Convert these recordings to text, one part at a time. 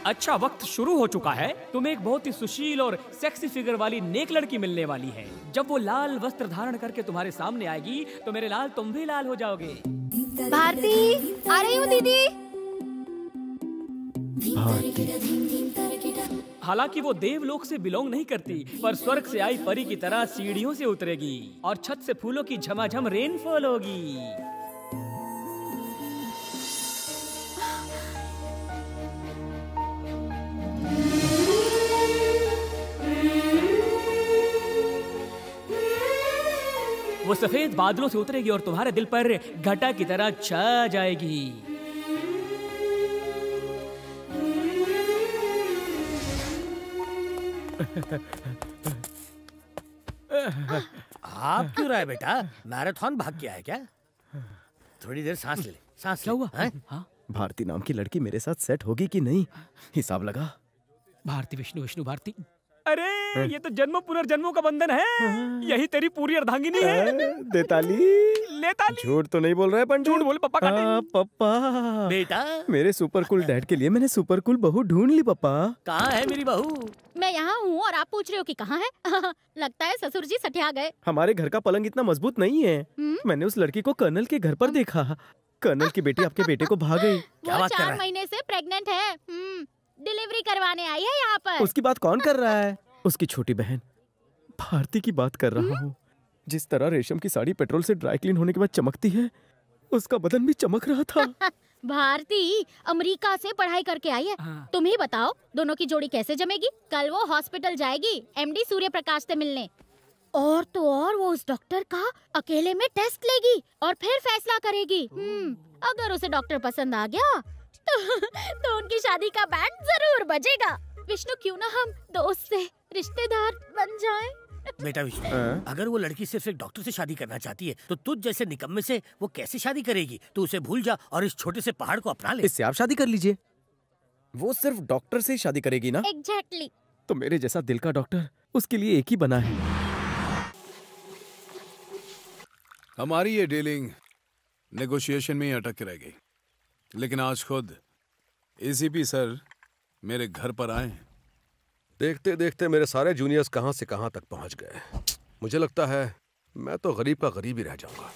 अच्छा वक्त शुरू हो चुका है। तुम्हें एक बहुत ही सुशील और सेक्सी फिगर वाली नेक लड़की मिलने वाली है। जब वो लाल वस्त्र धारण करके तुम्हारे सामने आएगी तो मेरे लाल तुम भी लाल हो जाओगे। भारती, आ रही हूँ दीदी। हालांकि वो देवलोक से बिलोंग नहीं करती, पर स्वर्ग से आई परी की तरह सीढ़ियों से उतरेगी और छत से फूलों की झमाझम रेनफॉल होगी। वो सफेद बादलों से उतरेगी और तुम्हारे दिल पर घटा की तरह छा जाएगी। आप क्यों रहा है बेटा? मैराथन भाग के आया क्या? थोड़ी देर सांस ले, सांस क्या हुआ? हाँ? भारती नाम की लड़की मेरे साथ सेट होगी कि नहीं, हिसाब लगा। भारती विष्णु विष्णु भारती। अरे ये तो जन्म पुनर्जन्मों का बंधन है। यही तेरी पूरी अर्धांगिनी है। देताली, लेताली। झूठ तो नहीं बोल रहा है पंडित? झूठ बोल पापा काटेंगे। पापा बेटा, मेरे सुपर कूल डैड के लिए मैंने सुपर कूल बहू ढूंढ ली। पापा कहाँ है मेरी बहू? मैं यहाँ हूँ और आप पूछ रहे हो कि कहाँ है? लगता है ससुर जी सठिया गए। हमारे घर का पलंग इतना मजबूत नहीं है। मैंने उस लड़की को कर्नल के घर पर देखा। कर्नल की बेटी आपके बेटे को भाग गई। वो 4 महीने से प्रेग्नेंट है। डिलीवरी करवाने आई है यहाँ पर। उसकी बात कौन कर रहा है? उसकी छोटी बहन भारती की बात कर रहा हूँ। जिस तरह रेशम की साड़ी पेट्रोल से ड्राई क्लीन होने के बाद चमकती है, उसका बदन भी चमक रहा था। भारती अमेरिका से पढ़ाई करके आई है। तुम ही बताओ दोनों की जोड़ी कैसे जमेगी? कल वो हॉस्पिटल जाएगी एमडी सूर्य प्रकाश से मिलने। और तो और वो उस डॉक्टर का अकेले में टेस्ट लेगी और फिर फैसला करेगी। अगर उसे डॉक्टर पसंद आ गया तो उनकी शादी का बैंड जरूर बजेगा। विष्णु, क्यों ना हम दोस्त से रिश्तेदार बन जाएं? बेटा विष्णु, अगर वो लड़की सिर्फ एक डॉक्टर से शादी करना चाहती है तो तुझ जैसे निकम्मे से वो कैसे शादी करेगी? तू उसे भूल जा और इस छोटे से पहाड़ को अपना ले। इससे आप शादी कर लीजिए। वो सिर्फ डॉक्टर से ही शादी करेगी ना? एग्जैक्टली। तो मेरे जैसा दिल का डॉक्टर उसके लिए एक ही बना है। हमारी ये डीलिंग नेगोशिएशन में ही अटक रह गई, लेकिन आज खुद एसीपी सर मेरे घर पर आए हैं। देखते देखते मेरे सारे जूनियर्स कहां से कहां तक पहुंच गए। मुझे लगता है मैं तो गरीब का गरीब ही रह जाऊंगा।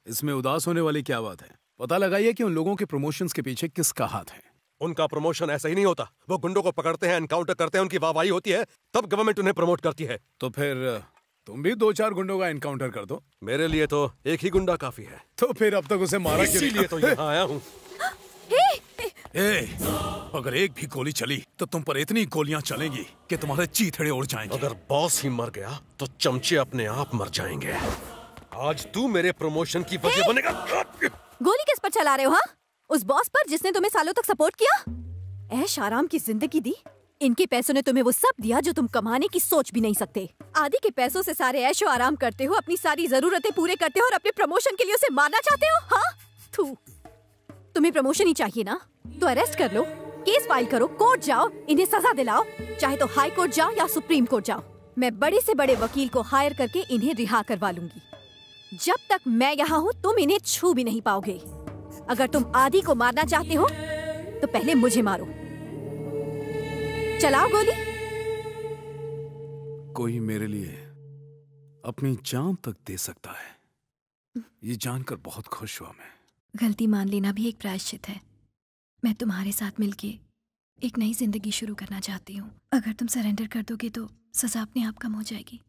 इसमें उदास होने वाली क्या बात है? पता लगाइए कि उन लोगों के प्रमोशंस के पीछे किसका हाथ है। उनका प्रमोशन ऐसा ही नहीं होता। वो गुंडों को पकड़ते हैं, एनकाउंटर करते हैं, उनकी वाहवाही होती है, तब गवर्नमेंट उन्हें प्रमोट करती है। तो फिर तुम भी 2-4 गुंडों का एनकाउंटर कर दो। मेरे लिए तो एक ही गुंडा काफी है। तो फिर अब तक उसे मारा क्यों? इसीलिए तो यहाँ आया हूँ। अगर एक भी गोली चली तो तुम पर इतनी गोलियां चलेंगी कि तुम्हारे चीथड़े उड़ जाएंगे। अगर बॉस ही मर गया तो चमचे अपने आप मर जाएंगे। आज तू मेरे प्रमोशन की वजह बनेगा। गोली किस पर चला रहे हो? हाँ, उस बॉस पर जिसने तुम्हें सालों तक सपोर्ट किया, ऐश आराम की जिंदगी दी। इनके पैसों ने तुम्हें वो सब दिया जो तुम कमाने की सोच भी नहीं सकते। आदि के पैसों से सारे ऐशो आराम करते हो, अपनी सारी जरूरतें पूरे करते हो और अपने प्रमोशन के लिए उसे मारना चाहते हो। हाँ, थू। तुम्हें प्रमोशन ही चाहिए ना? तो अरेस्ट कर लो, केस फाइल करो, कोर्ट जाओ, इन्हें सजा दिलाओ। चाहे तो हाई कोर्ट जाओ या सुप्रीम कोर्ट जाओ। मैं बड़े से बड़े वकील को हायर करके इन्हें रिहा करवा लूंगी। जब तक मैं यहाँ हूँ तुम इन्हें छू भी नहीं पाओगे। अगर तुम आदि को मारना चाहते हो तो पहले मुझे मारो। चलाओ गोली। कोई मेरे लिए अपनी जान तक दे सकता है, ये जानकर बहुत खुश हुआ मैं। गलती मान लेना भी एक प्रायश्चित है। मैं तुम्हारे साथ मिलके एक नई जिंदगी शुरू करना चाहती हूँ। अगर तुम सरेंडर कर दोगे तो सजा अपने आप कम हो जाएगी।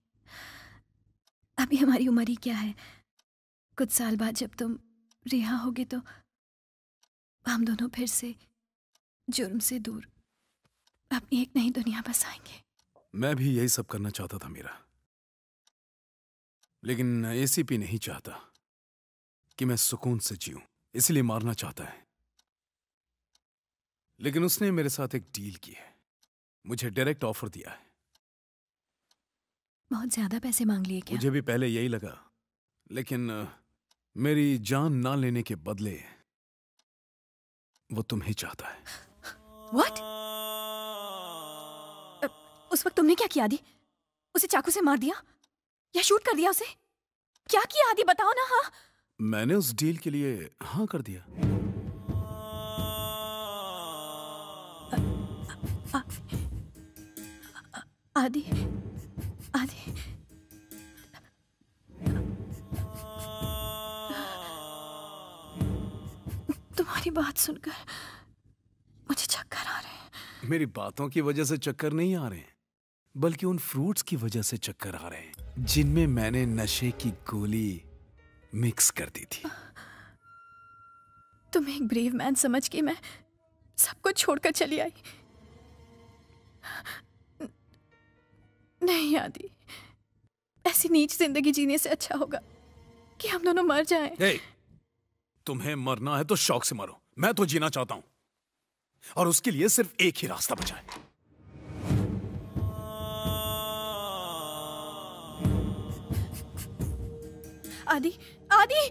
अभी हमारी उम्र ही क्या है? कुछ साल बाद जब तुम रिहा होगे तो हम दोनों फिर से जुर्म से दूर अपनी एक नई दुनिया बसाएंगे। मैं भी यही सब करना चाहता था मीरा, लेकिन एसीपी नहीं चाहता कि मैं सुकून से जीऊं, इसलिए मारना चाहता है। लेकिन उसने मेरे साथ एक डील की है, मुझे डायरेक्ट ऑफर दिया है। बहुत ज्यादा पैसे मांग लिए क्या? मुझे भी पहले यही लगा, लेकिन मेरी जान ना लेने के बदले वो तुम्हें चाहता है। What? उस वक्त तुमने क्या किया आदि? उसे चाकू से मार दिया या शूट कर दिया उसे? क्या किया आदि, बताओ ना। हाँ, मैंने उस डील के लिए हाँ कर दिया। आदि, आदि, तुम्हारी बात सुनकर मुझे चक्कर आ रहे हैं। मेरी बातों की वजह से चक्कर नहीं आ रहे हैं, बल्कि उन फ्रूट्स की वजह से चक्कर आ रहे हैं जिनमें मैंने नशे की गोली मिक्स कर दी थी। तुम एक ब्रेव मैन समझ के मैं सब कुछ छोड़कर चली आई। नहीं आदि, ऐसी नीच जिंदगी जीने से अच्छा होगा कि हम दोनों मर जाएं। hey, तुम्हें मरना है तो शौक से मरो, मैं तो जीना चाहता हूं और उसके लिए सिर्फ एक ही रास्ता बचा है। आदि, आदि,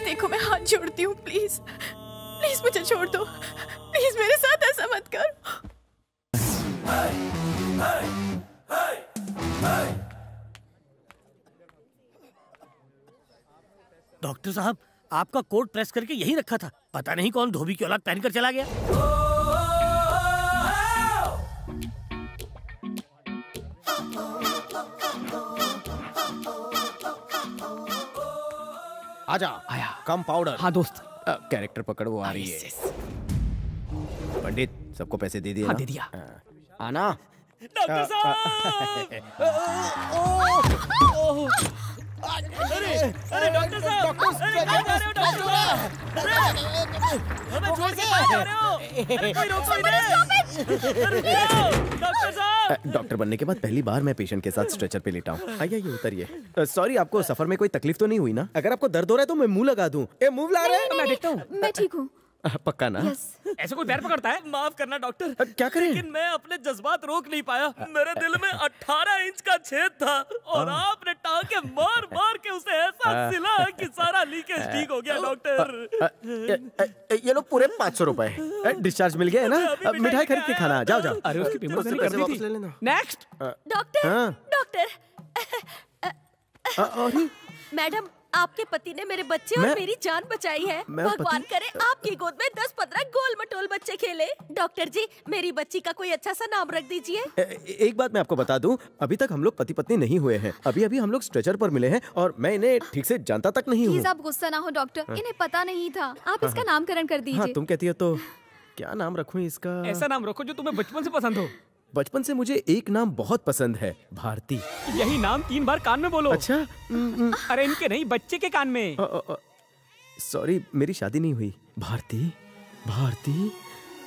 देखो मैं हाथ जोड़ती हूँ, प्लीज प्लीज मुझे छोड़ दो, प्लीज मेरे साथ ऐसा मत कर। डॉक्टर साहब, आपका कोट प्रेस करके यही रखा था, पता नहीं कौन धोबी की औलाद पहनकर चला गया। आजा, आया। कम पाउडर। हाँ दोस्त। कैरेक्टर पकड़, वो आ रही है। पंडित, सबको पैसे दे दिए हाँ ना? दे दिया। आना। डॉक्टर साहब! अरे डॉक्टर साहब! अरे कहाँ जा रहे हो डॉक्टर साहब? हमें छोड़ के कहाँ जा रहे हो? अरे कोई रोको इन्हें! अरे डॉक्टर साहब! डॉक्टर बनने के बाद पहली बार मैं पेशेंट के साथ स्ट्रेचर पे लेटा हूँ। आइए उतरिए। सॉरी, आपको सफर में कोई तकलीफ तो नहीं हुई ना? अगर आपको दर्द हो रहा है तो मैं मुंह लगा दूं। ए, मुंह ला रहे हैं? मैं देखता हूँ। मैं ठीक हूँ। पक्का ना? ऐसे कोई पैर पकड़ता है? माफ करना डॉक्टर, क्या करें? लेकिन मैं अपने जज्बात रोक नहीं पाया। मेरे दिल में 18 इंच का छेद था और आपने टांके मार मार के उसे ऐसा सिला कि सारा लीकेज ठीक हो गया डॉक्टर। ये लो पूरे 500 रुपए। डिस्चार्ज मिल गया है ना? मिठाई खरीद के खाना। जाओ जाओ। अरे उसकी पेमेंट मैंने कर दी थी। नेक्स्ट। डॉक्टर, डॉक्टर, अरे मैडम, आपके पति ने मेरे बच्चे और मेरी जान बचाई है। भगवान करे आपकी गोद में 10-15 गोल मटोल बच्चे खेले। डॉक्टर जी, मेरी बच्ची का कोई अच्छा सा नाम रख दीजिए। एक बात मैं आपको बता दूं, अभी तक हम लोग पति पत्नी नहीं हुए हैं। अभी अभी हम लोग स्ट्रेचर पर मिले हैं और मैं इन्हें ठीक से जानता तक नहीं हूँ। प्लीज आप गुस्सा ना हो डॉक्टर, इन्हें पता नहीं था। आप इसका नामकरण कर दीजिए। हाँ, तुम कहती हो तो क्या नाम रखूं इसका? ऐसा नाम रखो जो तुम्हें बचपन से पसंद हो। बचपन से मुझे एक नाम बहुत पसंद है, भारती। यही नाम 3 बार कान में बोलो। अच्छा? अरे इनके नहीं, बच्चे के कान में। सॉरी, मेरी शादी नहीं हुई। भारती, भारती,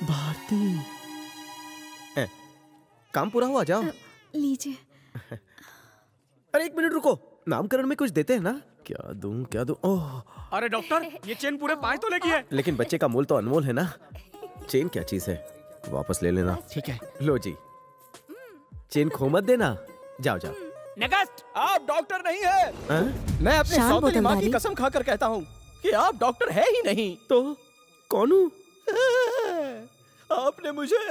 भारती। काम पूरा हुआ, जाओ। लीजिए। अरे 1 मिनट रुको, नामकरण में कुछ देते हैं ना? क्या दूं, क्या दूं? ओह, अरे डॉक्टर, ये चेन पूरे 5 तोले की है। लेकिन बच्चे का मोल तो अनमोल है ना। चेन क्या चीज है, वापस ले लेना। ठीक है। लो जी, चेन खो मत देना। जाओ जाओ। नेक्स्ट। आप डॉक्टर नहीं है। मैं अपनी शान सौतेली माँ की बोतलदारी। कसम खाकर कहता हूँ कि आप डॉक्टर है ही नहीं। तो कौन हूँ? आपने मुझे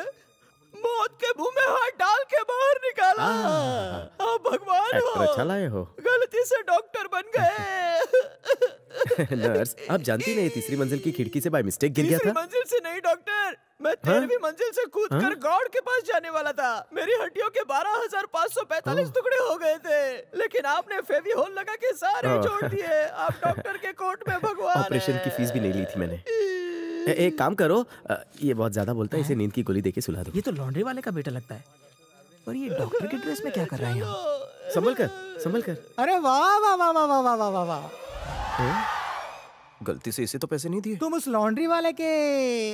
मौत के मुंह में हाथ डाल के बाहर निकाला। आप भगवान एक्टर हो। अच्छा लाए हो। गलती से डॉक्टर बन गए। नर्स, आप जानती नहीं, 3री मंजिल की खिड़की से बाय मिस्टेक गिर गया तीसरी था। मंजिल से नहीं डॉक्टर, मैं 13वीं मंजिल से कूदकर गॉड के पास जाने वाला था। मेरी हड्डियों के 12,545 टुकड़े हो गए थे, लेकिन आपने फेविकोल लगा के सारे जोड़ दिए। आप डॉक्टर के कोट में भगवान ऑपरेशन की फीस भी नहीं ली थी मैंने। एक काम करो, ये बहुत ज्यादा बोलता है, इसे नींद की गोली देके सुला दो। ये तो लॉन्ड्री वाले का बेटा लगता है, और ये डॉक्टर की ड्रेस में क्या कर रहा है यहाँ? संभल कर, संभल कर। अरे वाह वाह वाह वाह वाह वाह वाह वाह। गलती से इसे तो पैसे नहीं दिए। तुम उस लॉन्ड्री वाले के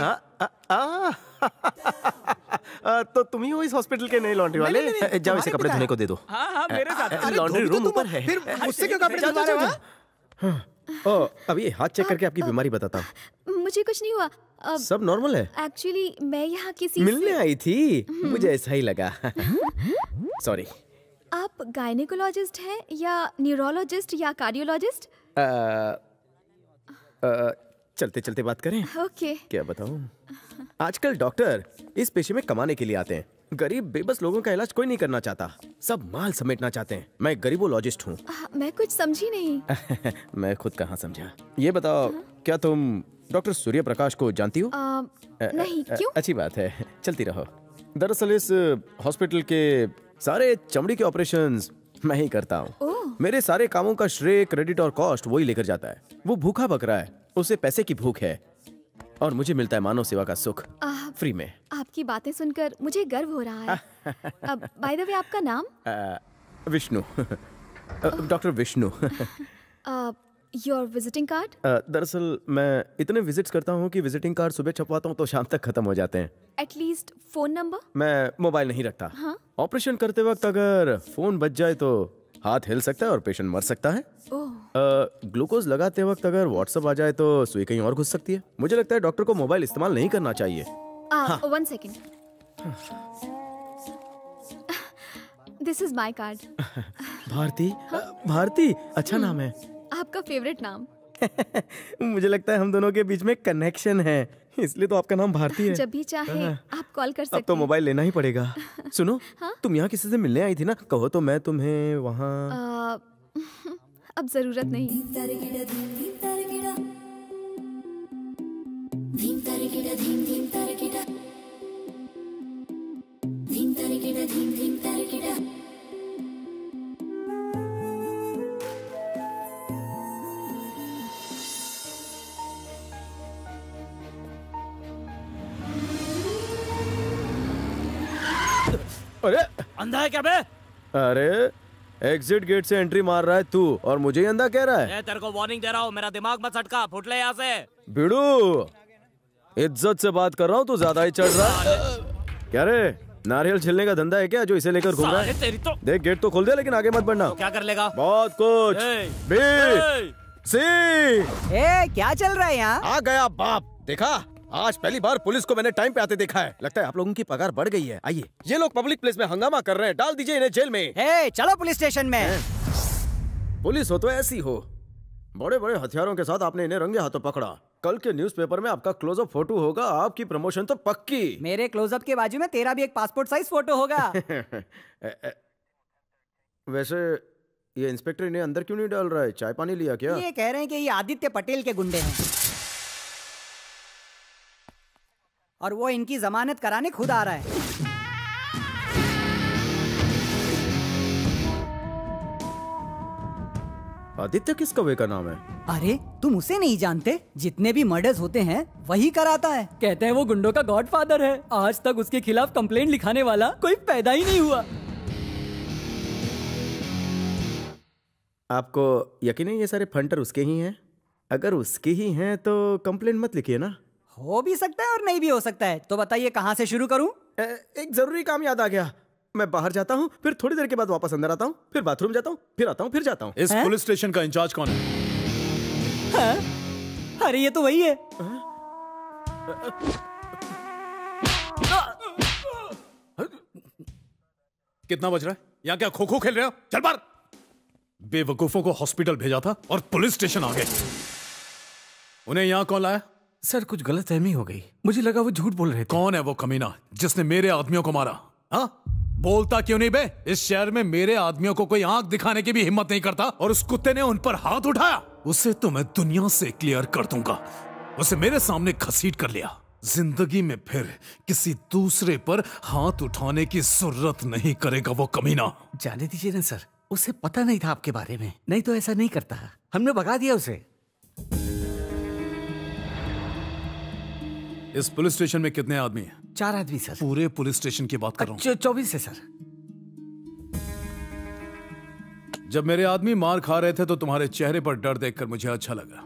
तो तुम ही हो इस हॉस्पिटल के नए लॉन्ड्री वाले? नहीं, जाओ, इसे कपड़े धोने को दे दो। हाँ मेरे साथ। लॉन्ड्री रूम ऊपर है। फिर मुझसे क्यों कपड़े धुलवा रहे हो? अभी हाथ चेक करके आपकी बीमारी बताता हूँ। मुझे कुछ नहीं हुआ। सब नॉर्मल है। एक्चुअली मैं यहाँ किसी मिलने आई थी, मुझे ऐसा ही लगा। सॉरी। आप गायनेकोलॉजिस्ट हैं या न्यूरोलॉजिस्ट या कार्डियोलॉजिस्ट? चलते चलते बात करें। ओके। क्या बताऊं, आजकल डॉक्टर इस पेशे में कमाने के लिए आते हैं। गरीब बेबस लोगों का इलाज कोई नहीं करना चाहता, सब माल समेटना चाहते हैं। मैं गरीबोलॉजिस्ट हूँ। मैं कुछ समझी नहीं। मैं खुद कहाँ समझा। ये बताओ, क्या तुम डॉक्टर सूर्य प्रकाश को जानती हो? नहीं, क्यों? अच्छी बात है, चलती रहो। दरअसल इस हॉस्पिटल के सारे चमड़ी के ऑपरेशंस मैं ही करता हूँ। मेरे सारे कामों का श्रेय, क्रेडिट और कॉस्ट वही लेकर जाता है। वो भूखा बकरा है, उसे पैसे की भूख है और मुझे मिलता है मानव सेवा का सुख फ्री में। आपकी बातें सुनकर मुझे गर्व हो रहा है। अब बाय द वे आपका नाम? Vishnu. Doctor Vishnu. Your visiting card? दरअसल मैं इतने विजिट्स करता हूँ कि विजिटिंग कार्ड सुबह छपवाता हूँ तो शाम तक खत्म हो जाते हैं। At least phone number? मैं मोबाइल नहीं रखता। हाँ? ऑपरेशन करते वक्त अगर फोन बच जाए तो हाथ हिल सकता है और पेशेंट मर सकता है। ग्लूकोज लगाते वक्त अगर व्हाट्सएप आ जाए तो सुई कहीं और घुस सकती है। मुझे लगता है डॉक्टर को मोबाइल इस्तेमाल नहीं करना चाहिए। हाँ। 1 second. This is my card. Bharti? Bharti अच्छा नाम है। आपका फेवरेट नाम। मुझे लगता है हम दोनों के बीच में कनेक्शन है, इसलिए तो आपका नाम भारती है। जब भी चाहे आप कॉल कर सकते हैं। अब तो मोबाइल लेना ही पड़ेगा। सुनो, हाँ? तुम यहाँ किसी से मिलने आई थी ना? कहो तो मैं तुम्हें वहाँ। अब जरूरत नहीं। अरे अंधा है क्या बे? अरे एग्जिट गेट से एंट्री मार रहा है तू और मुझे ही अंधा कह रहा है। तेरे को वार्निंग दे रहा हूँ, मेरा दिमाग मत सटका, फुट ले यहाँ से। बिड़ू, इज्जत से बात कर रहा हूँ, तू ज्यादा ही चढ़ रहा है। क्या रे, नारियल छिलने का धंधा है क्या जो इसे लेकर घूम रहा है? तेरी तो देख गेट तो खोल दे लेकिन आगे मत बढ़ना। तो क्या कर लेगा? बहुत कुछ। B C. क्या चल रहा है यहाँ? आ गया बाप। देखा, आज पहली बार पुलिस को मैंने टाइम पे आते देखा है। लगता है आप लोगों की पगार बढ़ गई है। आइए, ये लोग पब्लिक प्लेस में हंगामा कर रहे हैं, डाल दीजिए इन्हें जेल में। चलो पुलिस स्टेशन में। पुलिस हो तो ऐसी हो, बड़े बड़े हथियारों के साथ आपने इन्हें रंगे हाथों पकड़ा। कल के न्यूज़पेपर में आपका क्लोजअप फोटो होगा, आपकी प्रमोशन तो पक्की। मेरे क्लोजअप के बाजू में तेरा भी एक पासपोर्ट साइज फोटो होगा। वैसे ये इंस्पेक्टर इन्हें अंदर क्यों नहीं डाल रहा है? चाय पानी लिया क्या? ये कह रहे हैं कि ये आदित्य पटेल के गुंडे हैं और वो इनकी जमानत कराने खुद आ रहा है। आदित्य किस कौवे का नाम है? अरे तुम उसे नहीं जानते? जितने भी मर्डर्स होते हैं वही कराता है। कहते हैं वो गुंडों का गॉडफादर है। आज तक उसके खिलाफ कंप्लेंट लिखाने वाला कोई पैदा ही नहीं हुआ। आपको यकीन है ये सारे फंटर उसके ही हैं? अगर उसके ही हैं तो कंप्लेंट मत लिखिए ना। हो भी सकता है और नहीं भी हो सकता है। तो बताइए कहाँ से शुरू करूं? एक जरूरी काम याद आ गया। मैं बाहर जाता हूँ, फिर थोड़ी देर के बाद वापस अंदर आता हूँ, फिर बाथरूम जाता हूँ, फिर आता हूँ, फिर जाता हूँ। इस पुलिस स्टेशन का इंचार्ज कौन है? अरे ये तो वही है। कितना बज रहा है? यहाँ क्या खो खो खेल रहे हो? चल बाहर। बेवकूफों को हॉस्पिटल भेजा था और पुलिस स्टेशन आ गए। उन्हें यहाँ कौन लाया? सर कुछ गलतफहमी हो गई, मुझे लगा वो झूठ बोल रहे थे। कौन है वो कमीना जिसने मेरे आदमियों को मारा? हाँ, बोलता क्यों नहीं बे? इस शहर में मेरे आदमियों को कोई आंख दिखाने की भी हिम्मत नहीं करता और उस कुत्ते ने उन पर हाथ उठाया। उसे तो मैं दुनिया से क्लियर कर दूंगा। उसे मेरे सामने घसीट कर लिया। जिंदगी में फिर किसी दूसरे पर हाथ उठाने की जरूरत नहीं करेगा वो कमीना। जाने दीजिए ना सर, उसे पता नहीं था आपके बारे में, नहीं तो ऐसा नहीं करता। हमने भगा दिया उसे। इस पुलिस स्टेशन में कितने आदमी हैं? 4 आदमी सर। पूरे पुलिस स्टेशन की बात कर रहा हूं। 24 है सर। जब मेरे आदमी मार खा रहे थे तो तुम्हारे चेहरे पर डर देखकर मुझे अच्छा लगा।